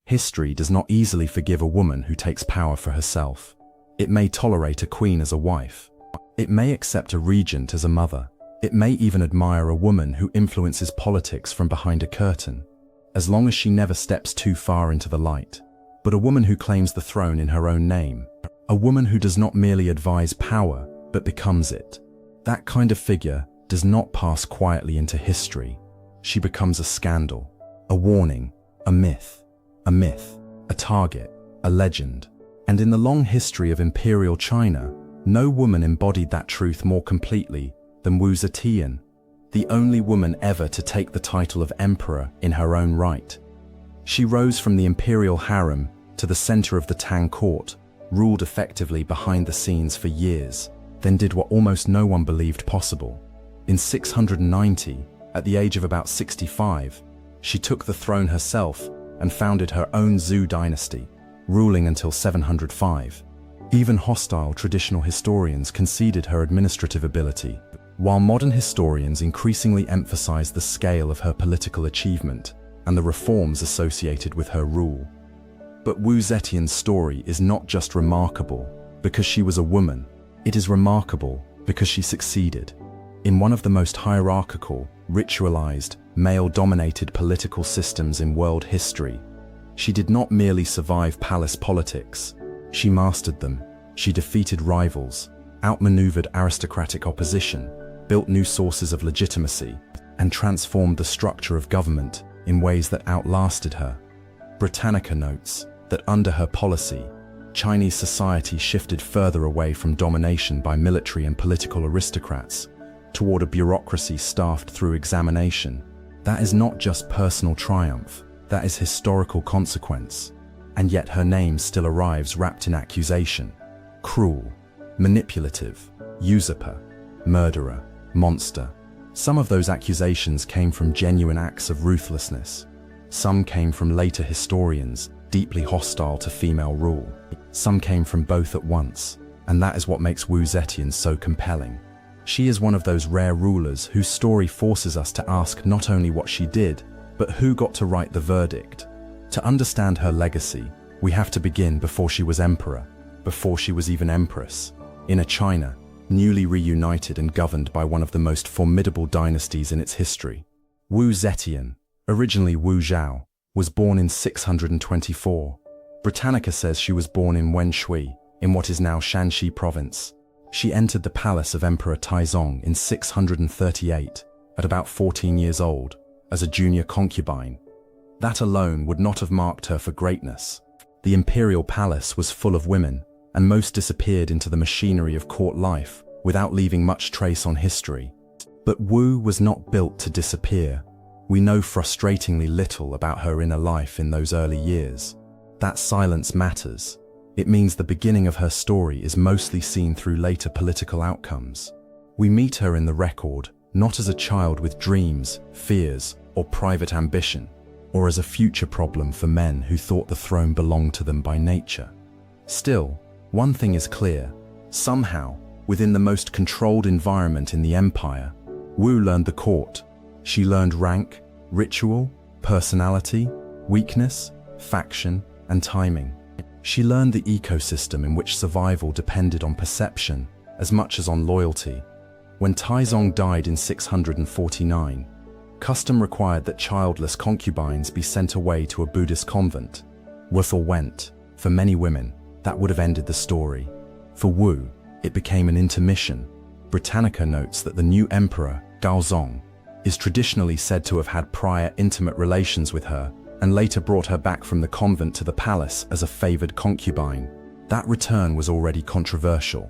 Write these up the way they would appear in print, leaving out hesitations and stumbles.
History does not easily forgive a woman who takes power for herself. It may tolerate a queen as a wife. It may accept a regent as a mother. It may even admire a woman who influences politics from behind a curtain, as long as she never steps too far into the light. But a woman who claims the throne in her own name, a woman who does not merely advise power, but becomes it, that kind of figure does not pass quietly into history. She becomes a scandal, a warning, a myth, a target, a legend. And in the long history of imperial China, no woman embodied that truth more completely than Wu Zetian, the only woman ever to take the title of emperor in her own right. She rose from the imperial harem to the center of the Tang court, ruled effectively behind the scenes for years, then did what almost no one believed possible. In 690, at the age of about 65, she took the throne herself and founded her own Zhou dynasty, ruling until 705. Even hostile traditional historians conceded her administrative ability, while modern historians increasingly emphasize the scale of her political achievement and the reforms associated with her rule. But Wu Zetian's story is not just remarkable because she was a woman. It is remarkable because she succeeded. In one of the most hierarchical, ritualized, male-dominated political systems in world history, she did not merely survive palace politics. She mastered them. She defeated rivals, outmaneuvered aristocratic opposition, built new sources of legitimacy, and transformed the structure of government in ways that outlasted her. Britannica notes that under her policy, Chinese society shifted further away from domination by military and political aristocrats toward a bureaucracy staffed through examination. That is not just personal triumph, that is historical consequence. And yet her name still arrives wrapped in accusation. Cruel, manipulative, usurper, murderer, monster. Some of those accusations came from genuine acts of ruthlessness. Some came from later historians, deeply hostile to female rule. Some came from both at once, and that is what makes Wu Zetian so compelling. She is one of those rare rulers whose story forces us to ask not only what she did, but who got to write the verdict. To understand her legacy, we have to begin before she was emperor, before she was even empress, in a China newly reunited and governed by one of the most formidable dynasties in its history. Wu Zetian, originally Wu Zhou, was born in 624. Britannica says she was born in Wenshui, in what is now Shanxi province. She entered the palace of Emperor Taizong in 638, at about 14 years old, as a junior concubine. That alone would not have marked her for greatness. The imperial palace was full of women, and most disappeared into the machinery of court life without leaving much trace on history. But Wu was not built to disappear. We know frustratingly little about her inner life in those early years. That silence matters. It means the beginning of her story is mostly seen through later political outcomes. We meet her in the record, not as a child with dreams, fears, or private ambition, or as a future problem for men who thought the throne belonged to them by nature. Still, one thing is clear. Somehow, within the most controlled environment in the empire, Wu learned the court. She learned rank, ritual, personality, weakness, faction, and timing. She learned the ecosystem in which survival depended on perception as much as on loyalty. When Taizong died in 649, custom required that childless concubines be sent away to a Buddhist convent. Wuthel went. For many women, that would have ended the story. For Wu, it became an intermission. Britannica notes that the new emperor, Gaozong, is traditionally said to have had prior intimate relations with her and later brought her back from the convent to the palace as a favored concubine. That return was already controversial.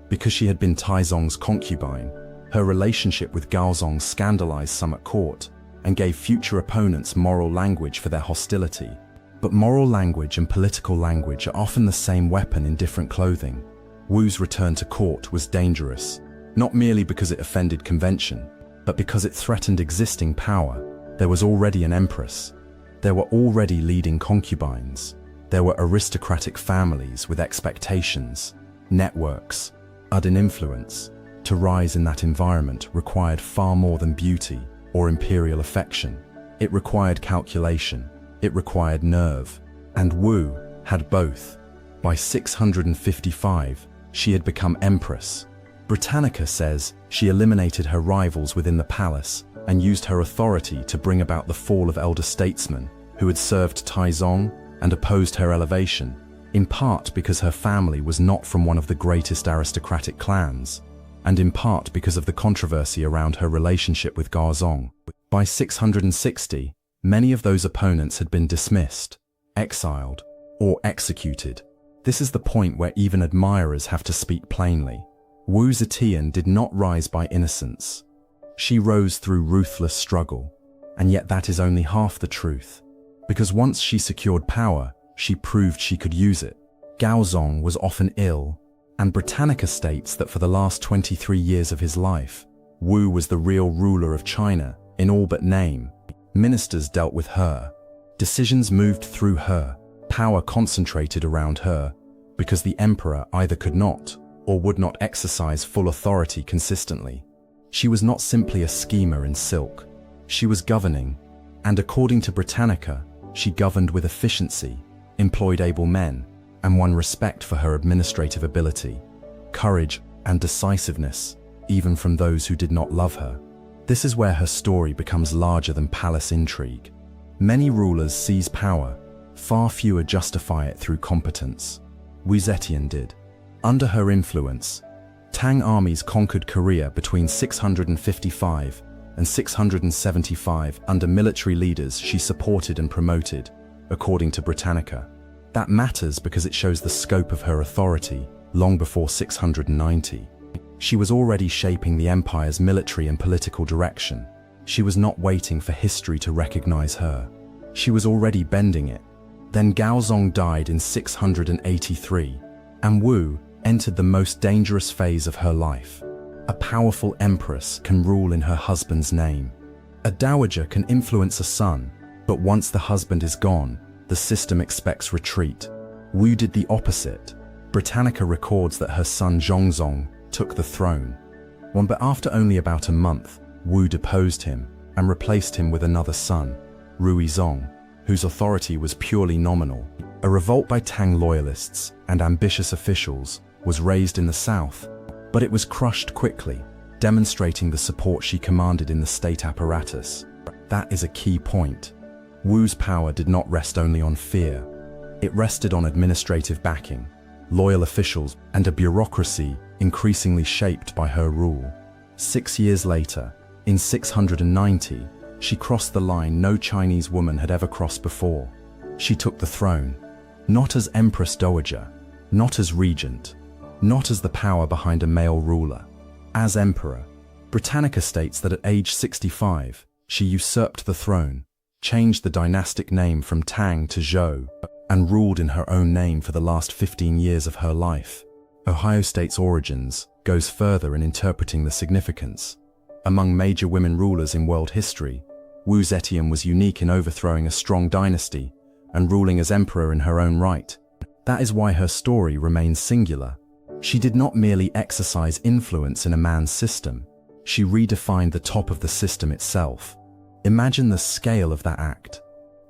Because she had been Taizong's concubine, her relationship with Gaozong scandalized some at court and gave future opponents moral language for their hostility. But moral language and political language are often the same weapon in different clothing. Wu's return to court was dangerous, not merely because it offended convention, but because it threatened existing power. There was already an empress. There were already leading concubines. There were aristocratic families with expectations, networks, and influence. To rise in that environment required far more than beauty or imperial affection. It required calculation. It required nerve. And Wu had both. By 655, she had become Empress. Britannica says she eliminated her rivals within the palace and used her authority to bring about the fall of elder statesmen who had served Taizong and opposed her elevation, in part because her family was not from one of the greatest aristocratic clans, and in part because of the controversy around her relationship with Gaozong. By 660, many of those opponents had been dismissed, exiled, or executed. This is the point where even admirers have to speak plainly. Wu Zetian did not rise by innocence. She rose through ruthless struggle, and yet that is only half the truth. Because once she secured power, she proved she could use it. Gaozong was often ill, and Britannica states that for the last 23 years of his life, Wu was the real ruler of China, in all but name. Ministers dealt with her. Decisions moved through her. Power concentrated around her, because the emperor either could not or would not exercise full authority consistently. She was not simply a schemer in silk. She was governing, and according to Britannica, she governed with efficiency, employed able men, and won respect for her administrative ability, courage, and decisiveness, even from those who did not love her. This is where her story becomes larger than palace intrigue. Many rulers seize power, far fewer justify it through competence. Wu Zetian did. Under her influence, Tang armies conquered Korea between 655 and 675 under military leaders she supported and promoted, according to Britannica. That matters because it shows the scope of her authority long before 690. She was already shaping the empire's military and political direction. She was not waiting for history to recognize her. She was already bending it. Then Gaozong died in 683, and Wu entered the most dangerous phase of her life. A powerful empress can rule in her husband's name. A dowager can influence a son, but once the husband is gone, the system expects retreat. Wu did the opposite. Britannica records that her son Zhongzong took the throne. But after only about a month, Wu deposed him and replaced him with another son, Ruizong, whose authority was purely nominal. A revolt by Tang loyalists and ambitious officials was raised in the south, but it was crushed quickly, demonstrating the support she commanded in the state apparatus. That is a key point. Wu's power did not rest only on fear. It rested on administrative backing, loyal officials, and a bureaucracy increasingly shaped by her rule. 6 years later, in 690, she crossed the line no Chinese woman had ever crossed before. She took the throne, not as Empress Dowager, not as regent, not as the power behind a male ruler. As emperor, Britannica states that at age 65, she usurped the throne, changed the dynastic name from Tang to Zhou, and ruled in her own name for the last 15 years of her life. Ohio State's origins goes further in interpreting the significance. Among major women rulers in world history, Wu Zetian was unique in overthrowing a strong dynasty and ruling as emperor in her own right. That is why her story remains singular. She did not merely exercise influence in a man's system. She redefined the top of the system itself. Imagine the scale of that act.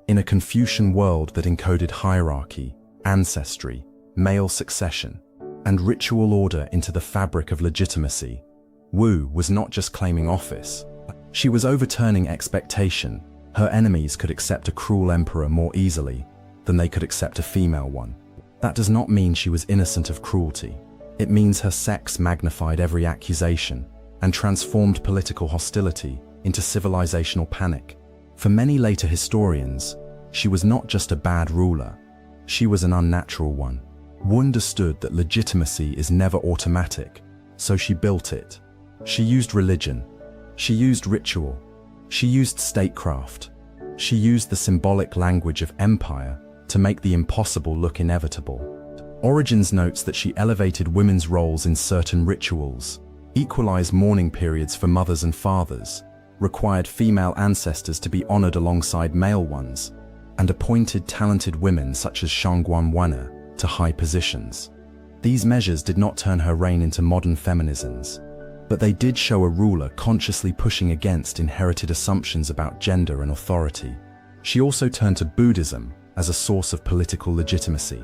In a Confucian world that encoded hierarchy, ancestry, male succession, and ritual order into the fabric of legitimacy, Wu was not just claiming office. She was overturning expectation. Her enemies could accept a cruel emperor more easily than they could accept a female one. That does not mean she was innocent of cruelty. It means her sex magnified every accusation and transformed political hostility into civilizational panic. For many later historians, she was not just a bad ruler, she was an unnatural one. Wu understood that legitimacy is never automatic, so she built it. She used religion, she used ritual, she used statecraft, she used the symbolic language of empire to make the impossible look inevitable. Origins notes that she elevated women's roles in certain rituals, equalized mourning periods for mothers and fathers, required female ancestors to be honored alongside male ones, and appointed talented women such as Shangguan to high positions. These measures did not turn her reign into modern feminisms, but they did show a ruler consciously pushing against inherited assumptions about gender and authority. She also turned to Buddhism as a source of political legitimacy.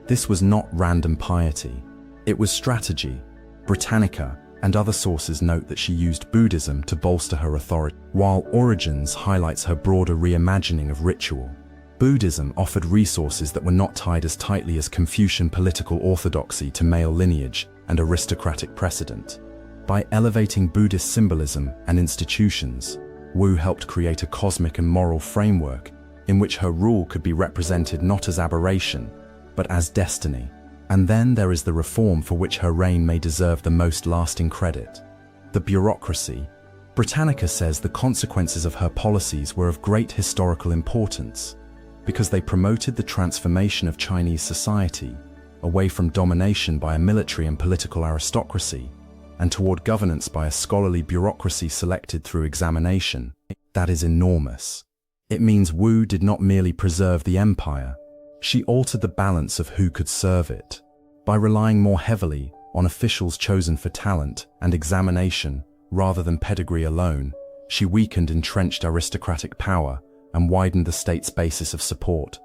This was not random piety. It was strategy. Britannica and other sources note that she used Buddhism to bolster her authority, while Origins highlights her broader reimagining of ritual. Buddhism offered resources that were not tied as tightly as Confucian political orthodoxy to male lineage and aristocratic precedent. By elevating Buddhist symbolism and institutions, Wu helped create a cosmic and moral framework in which her rule could be represented not as aberration, but as destiny. And then there is the reform for which her reign may deserve the most lasting credit: the bureaucracy. Britannica says the consequences of her policies were of great historical importance, because they promoted the transformation of Chinese society away from domination by a military and political aristocracy and toward governance by a scholarly bureaucracy selected through examination. That is enormous. It means Wu did not merely preserve the empire, she altered the balance of who could serve it. By relying more heavily on officials chosen for talent and examination rather than pedigree alone, she weakened entrenched aristocratic power and widened the state's basis of support.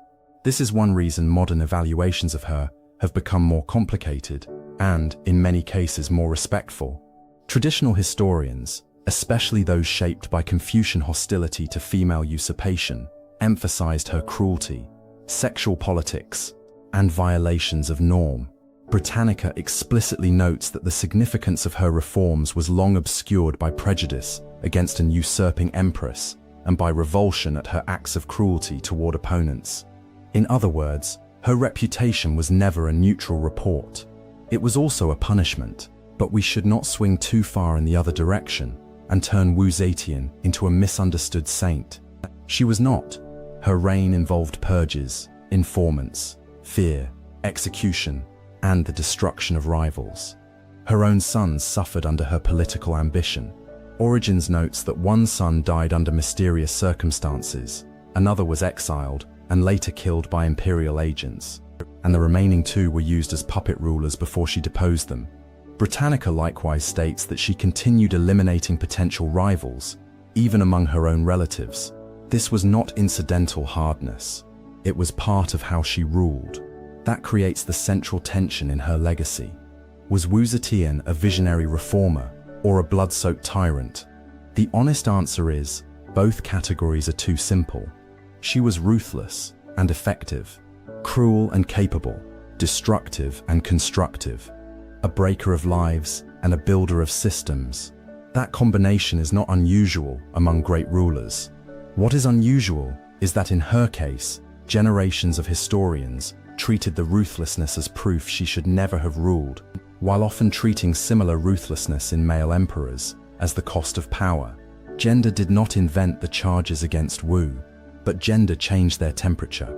This is one reason modern evaluations of her have become more complicated and, in many cases, more respectful. Traditional historians, especially those shaped by Confucian hostility to female usurpation, emphasized her cruelty, sexual politics, and violations of norm. Britannica explicitly notes that the significance of her reforms was long obscured by prejudice against an usurping empress and by revulsion at her acts of cruelty toward opponents. In other words, her reputation was never a neutral report. It was also a punishment, but we should not swing too far in the other direction and turn Wu Zetian into a misunderstood saint. She was not. Her reign involved purges, informants, fear, execution, and the destruction of rivals. Her own sons suffered under her political ambition. Origins notes that one son died under mysterious circumstances, another was exiled and later killed by imperial agents, and the remaining two were used as puppet rulers before she deposed them. Britannica likewise states that she continued eliminating potential rivals, even among her own relatives. This was not incidental hardness. It was part of how she ruled. That creates the central tension in her legacy. Was Wu Zetian a visionary reformer or a blood-soaked tyrant? The honest answer is, both categories are too simple. She was ruthless and effective, cruel and capable, destructive and constructive, a breaker of lives and a builder of systems. That combination is not unusual among great rulers. What is unusual is that in her case, generations of historians treated the ruthlessness as proof she should never have ruled, while often treating similar ruthlessness in male emperors as the cost of power. Gender did not invent the charges against Wu, but gender changed their temperature.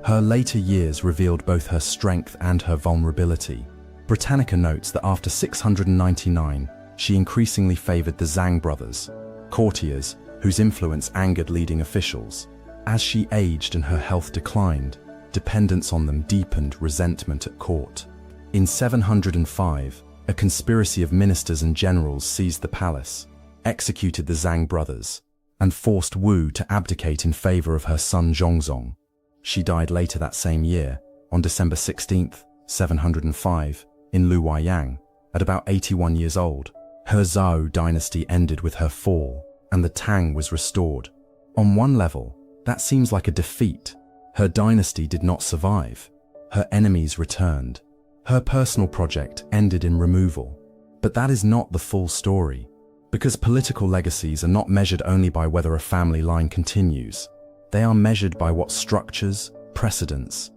Her later years revealed both her strength and her vulnerability. Britannica notes that after 699, she increasingly favored the Zhang brothers, courtiers whose influence angered leading officials. As she aged and her health declined, dependence on them deepened resentment at court. In 705, a conspiracy of ministers and generals seized the palace, executed the Zhang brothers, and forced Wu to abdicate in favor of her son Zhongzong. She died later that same year, on December 16, 705, in Luoyang, at about 81 years old. Her Zhou dynasty ended with her fall, and the Tang was restored. On one level, that seems like a defeat. Her dynasty did not survive. Her enemies returned. Her personal project ended in removal. But that is not the full story, because political legacies are not measured only by whether a family line continues. They are measured by what structures, precedents,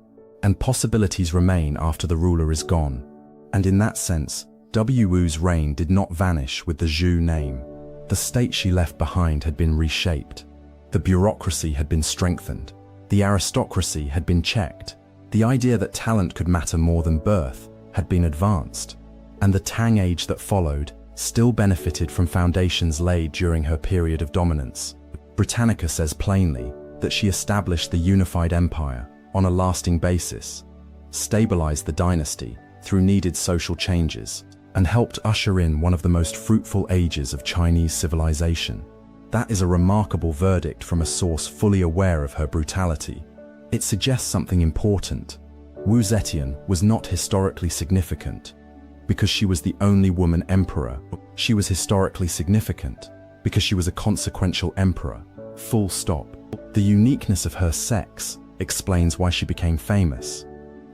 and possibilities remain after the ruler is gone. And in that sense, Wu's reign did not vanish with the Zhou name. The state she left behind had been reshaped. The bureaucracy had been strengthened. The aristocracy had been checked. The idea that talent could matter more than birth had been advanced. And the Tang age that followed still benefited from foundations laid during her period of dominance. Britannica says plainly that she established the unified empire on a lasting basis, stabilized the dynasty through needed social changes, and helped usher in one of the most fruitful ages of Chinese civilization. That is a remarkable verdict from a source fully aware of her brutality. It suggests something important. Wu Zetian was not historically significant because she was the only woman emperor. She was historically significant because she was a consequential emperor. Full stop. The uniqueness of her sex explains why she became famous.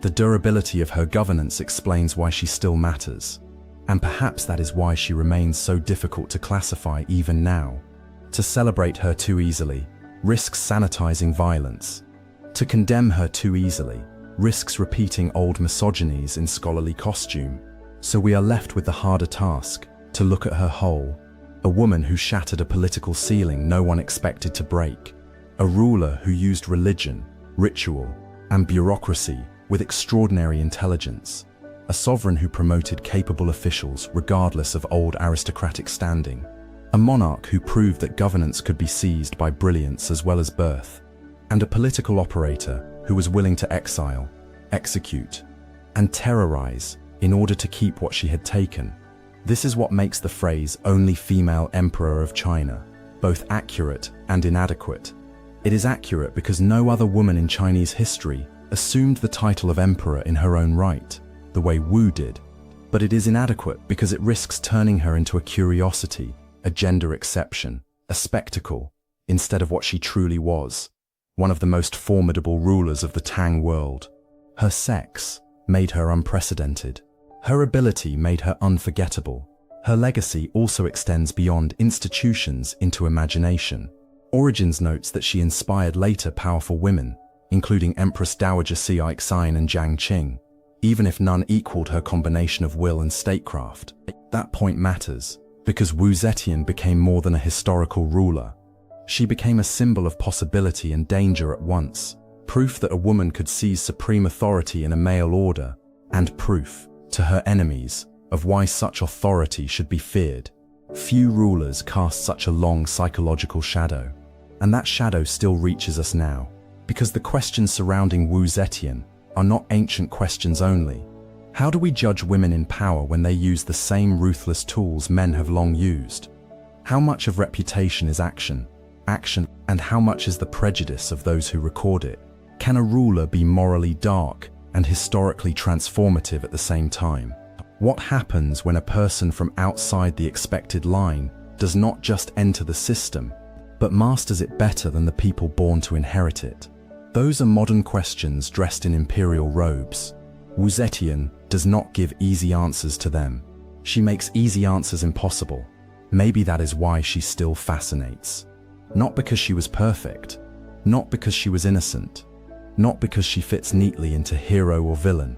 The durability of her governance explains why she still matters. And perhaps that is why she remains so difficult to classify even now. To celebrate her too easily risks sanitizing violence. To condemn her too easily risks repeating old misogynies in scholarly costume. So we are left with the harder task, to look at her whole. A woman who shattered a political ceiling no one expected to break. A ruler who used religion, ritual, and bureaucracy with extraordinary intelligence. A sovereign who promoted capable officials regardless of old aristocratic standing. A monarch who proved that governance could be seized by brilliance as well as birth. And a political operator who was willing to exile, execute, and terrorize in order to keep what she had taken. This is what makes the phrase "only female emperor of China" both accurate and inadequate. It is accurate because no other woman in Chinese history assumed the title of emperor in her own right, the way Wu did. But it is inadequate because it risks turning her into a curiosity, a gender exception, a spectacle, instead of what she truly was, one of the most formidable rulers of the Tang world. Her sex made her unprecedented. Her ability made her unforgettable. Her legacy also extends beyond institutions into imagination. Origins notes that she inspired later powerful women, including Empress Dowager Cixin and Jiang Qing, even if none equaled her combination of will and statecraft. That point matters, because Wu Zetian became more than a historical ruler. She became a symbol of possibility and danger at once, proof that a woman could seize supreme authority in a male order, and proof, to her enemies, of why such authority should be feared. Few rulers cast such a long psychological shadow, and that shadow still reaches us now, because the questions surrounding Wu Zetian are not ancient questions only. How do we judge women in power when they use the same ruthless tools men have long used? How much of reputation is action, and how much is the prejudice of those who record it? Can a ruler be morally dark and historically transformative at the same time? What happens when a person from outside the expected line does not just enter the system, but masters it better than the people born to inherit it? Those are modern questions dressed in imperial robes. Wu Zetian does not give easy answers to them. She makes easy answers impossible. Maybe that is why she still fascinates. Not because she was perfect, not because she was innocent, not because she fits neatly into hero or villain,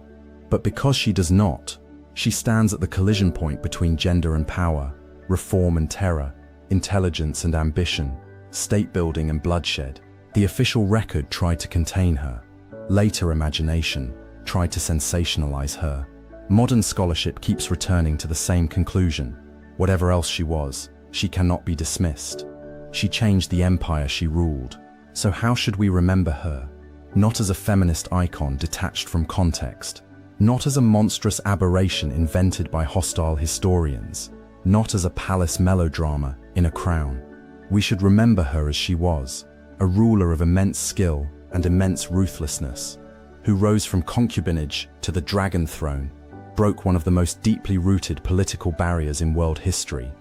but because she does not. She stands at the collision point between gender and power, reform and terror, intelligence and ambition, state building and bloodshed. The official record tried to contain her. Later imagination tried to sensationalize her. Modern scholarship keeps returning to the same conclusion. Whatever else she was, she cannot be dismissed. She changed the empire she ruled. So how should we remember her? Not as a feminist icon detached from context. Not as a monstrous aberration invented by hostile historians. Not as a palace melodrama in a crown. We should remember her as she was, a ruler of immense skill and immense ruthlessness, who rose from concubinage to the dragon throne, broke one of the most deeply rooted political barriers in world history,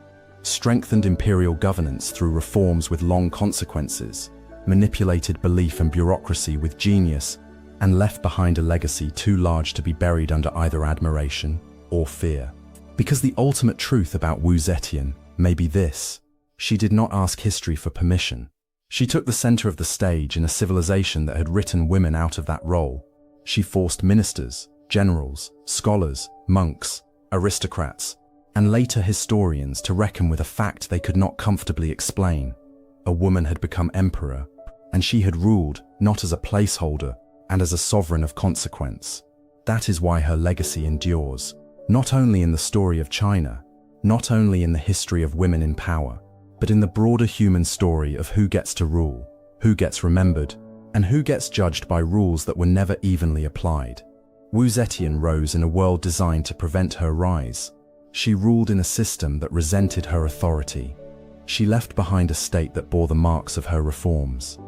strengthened imperial governance through reforms with long consequences, manipulated belief and bureaucracy with genius, and left behind a legacy too large to be buried under either admiration or fear. Because the ultimate truth about Wu Zetian may be this: she did not ask history for permission. She took the center of the stage in a civilization that had written women out of that role. She forced ministers, generals, scholars, monks, aristocrats, and later historians to reckon with a fact they could not comfortably explain. A woman had become emperor, and she had ruled not as a placeholder and as a sovereign of consequence. That is why her legacy endures, not only in the story of China, not only in the history of women in power, but in the broader human story of who gets to rule, who gets remembered, and who gets judged by rules that were never evenly applied. Wu Zetian rose in a world designed to prevent her rise. She ruled in a system that resented her authority. She left behind a state that bore the marks of her reforms.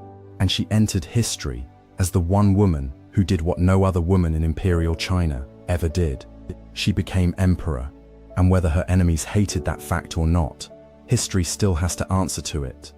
And she entered history as the one woman who did what no other woman in imperial China ever did. She became emperor, and whether her enemies hated that fact or not, history still has to answer to it.